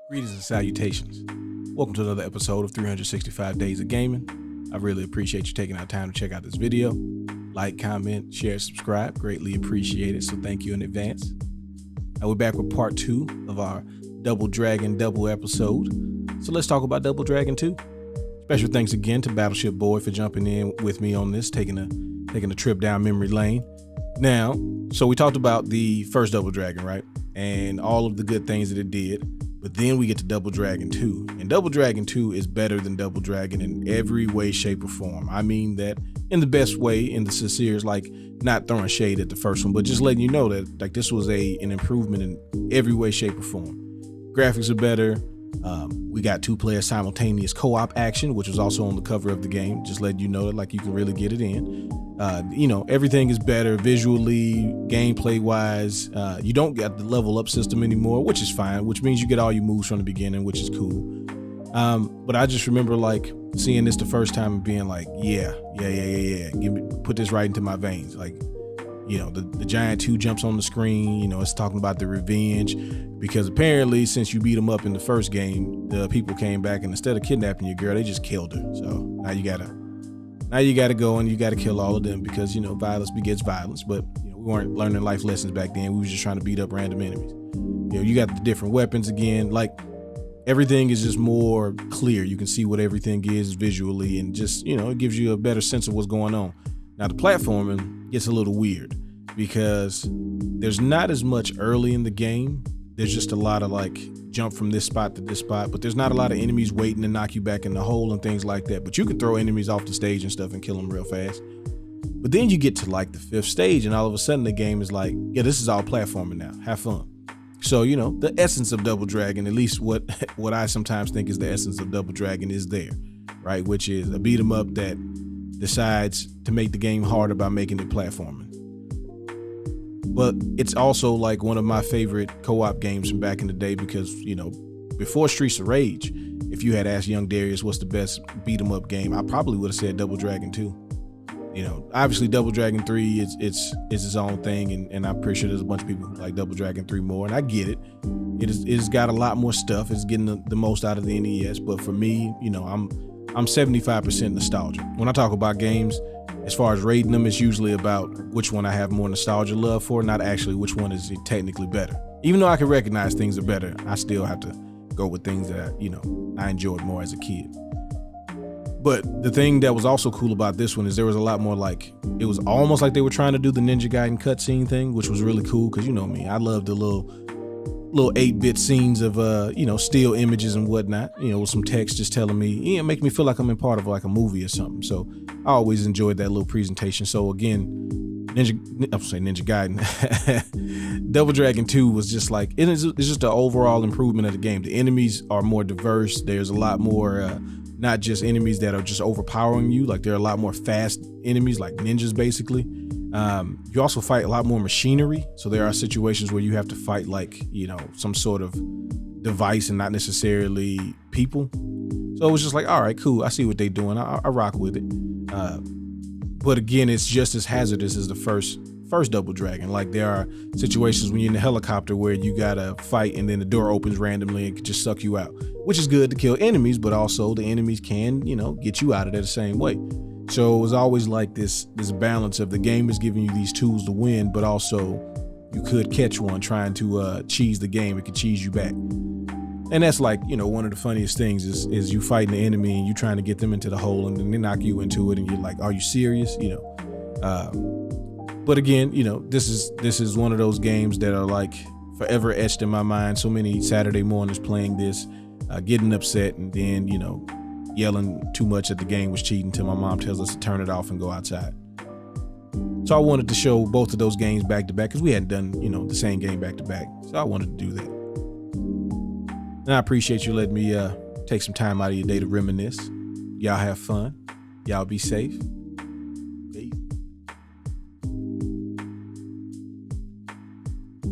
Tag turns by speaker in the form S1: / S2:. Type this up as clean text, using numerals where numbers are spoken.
S1: Greetings and salutations. Welcome to another episode of 365 Days of Gaming. I really appreciate you taking our time to check out this video. Like, comment, share, subscribe. Greatly appreciate it, so thank you in advance. We're back with part 2 of our Double Dragon double episode. So let's talk about Double Dragon 2. Special thanks again to Battleship Boy for jumping in with me on this, taking a trip down memory lane. Now, so we talked about the first Double Dragon, right? And all of the good things that it did. But then we get to Double Dragon 2. And Double Dragon 2 is better than Double Dragon in every way, shape, or form. I mean that in the best way, in the sincere, like not throwing shade at the first one, but just letting you know that like this was an improvement in every way, shape, or form. Graphics are better. We got 2-player simultaneous co-op action, which was also on the cover of the game. Just letting you know that like you can really get it in. Everything is better visually, gameplay wise. You don't get the level up system anymore, which is fine, which means you get all your moves from the beginning, which is cool. But I just remember like seeing this the first time and being like, yeah. Put this right into my veins. Like, the giant 2 jumps on the screen, it's talking about the revenge, because apparently since you beat them up in the first game, the people came back and instead of kidnapping your girl, they just killed her. So now you gotta go and you gotta kill all of them because, violence begets violence. But, we weren't learning life lessons back then. We were just trying to beat up random enemies. You got the different weapons again. Like everything is just more clear. You can see what everything is visually and just, it gives you a better sense of what's going on. Now the platforming gets a little weird because there's not as much early in the game. There's just a lot of like jump from this spot to this spot, but there's not a lot of enemies waiting to knock you back in the hole and things like that. But you can throw enemies off the stage and stuff and kill them real fast. But then you get to like the 5th stage and all of a sudden the game is like, yeah, this is all platforming now. Have fun. So, the essence of Double Dragon, at least what I sometimes think is the essence of Double Dragon is there, right? Which is a beat 'em up that decides to make the game harder by making it platforming. But it's also like one of my favorite co-op games from back in the day because, before Streets of Rage, if you had asked young Darius what's the best beat 'em up game, I probably would have said Double Dragon 2. Obviously Double Dragon 3 it's its own thing, and I'm pretty sure there's a bunch of people who like Double Dragon 3 more, and I get it. It's got a lot more stuff. It's getting the most out of the NES, but for me, I'm 75% nostalgia. When I talk about games, as far as rating them, it's usually about which one I have more nostalgia love for, not actually which one is technically better. Even though I can recognize things are better, I still have to go with things that I enjoyed more as a kid. But the thing that was also cool about this one is there was a lot more like, it was almost like they were trying to do the Ninja Gaiden cutscene thing, which was really cool because me, I love the little 8-bit scenes of still images and whatnot, with some text just telling me, make me feel like I'm in part of like a movie or something. So I always enjoyed that little presentation. So again, Ninja Gaiden, Double Dragon 2 was just like, it's just an overall improvement of the game. The enemies are more diverse. There's a lot more, not just enemies that are just overpowering you. Like there are a lot more fast enemies, like ninjas basically. You also fight a lot more machinery. So there are situations where you have to fight like, some sort of device and not necessarily people. So it was just like, all right, cool. I see what they're doing. I rock with it. But again, it's just as hazardous as the first Double Dragon. Like there are situations when you're in a helicopter where you gotta fight and then the door opens randomly and can just suck you out, which is good to kill enemies, but also the enemies can, get you out of there the same way. So it was always like this balance of the game is giving you these tools to win, but also you could catch one trying to cheese the game. It could cheese you back. And that's like, one of the funniest things is you fighting the enemy and you trying to get them into the hole and then they knock you into it and you're like, are you serious? But again, this is one of those games that are like forever etched in my mind. So many Saturday mornings playing this, getting upset and then, yelling too much at the game was cheating till my mom tells us to turn it off and go outside. So I wanted to show both of those games back to back because we hadn't done, the same game back to back. So I wanted to do that. And I appreciate you letting me take some time out of your day to reminisce. Y'all have fun. Y'all be safe.